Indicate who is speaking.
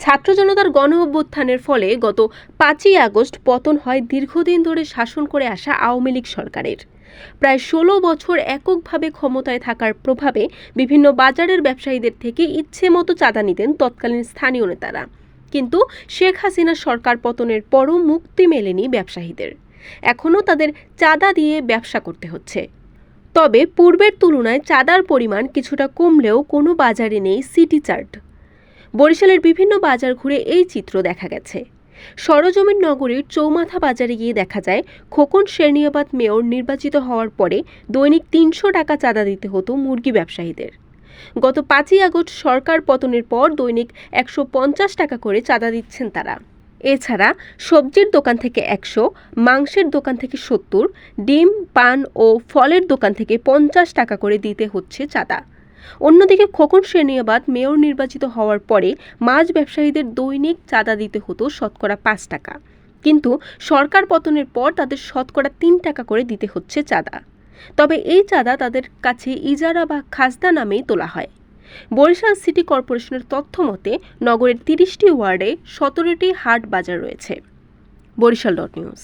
Speaker 1: ছাত্র জনতার গণ অভ্যুত্থানের ফলে গত ৫ই আগস্ট পতন হয় দীর্ঘদিন ধরে শাসন করে আসা আওয়ামী লীগ সরকারের। প্রায় ১৬ বছর এককভাবে ক্ষমতায় থাকার প্রভাবে বিভিন্ন বাজারের ব্যবসায়ীদের থেকে ইচ্ছে মতো চাঁদা নিতেন তৎকালীন স্থানীয় নেতারা। কিন্তু শেখ হাসিনার সরকার পতনের পরও মুক্তি মেলেনি ব্যবসায়ীদের। এখনও তাদের চাঁদা দিয়ে ব্যবসা করতে হচ্ছে। তবে পূর্বের তুলনায় চাঁদার পরিমাণ কিছুটা কমলেও কোনো বাজারে নেই সিটি চার্ট। বরিশালের বিভিন্ন বাজার ঘুরে এই চিত্র দেখা গেছে। সরজমিন নগরীর চৌমাথা বাজারে গিয়ে দেখা যায় খোকন শেরনিয়াবাত মেয়র নির্বাচিত হওয়ার পরে দৈনিক ৩০০ টাকা চাঁদা দিতে হতো মুরগি ব্যবসায়ীদের। গত ৫ই আগস্ট সরকার পতনের পর দৈনিক ১৫০ টাকা করে চাঁদা দিচ্ছেন তারা। এছাড়া সবজির দোকান থেকে ১০০, মাংসের দোকান থেকে ৭০, ডিম, পান ও ফলের দোকান থেকে ৫০ টাকা করে দিতে হচ্ছে চাঁদা। অন্যদিকে খোকন শেরনিয়াবাত মেয়র নির্বাচিত হওয়ার পরে মাছ ব্যবসায়ীদের দৈনিক চাঁদা দিতে হতো শতকরা ৫ টাকা, কিন্তু সরকার পতনের পর তাদের শতকরা ৩ টাকা করে দিতে হচ্ছে চাঁদা। তবে এই চাঁদা তাদের কাছে ইজারা বা খাজনা নামেই তোলা হয়। বরিশাল সিটি কর্পোরেশনের তথ্য মতে নগরের ৩০টি ওয়ার্ডে ১৭টি হাট বাজার রয়েছে। বরিশাল.নিউজ।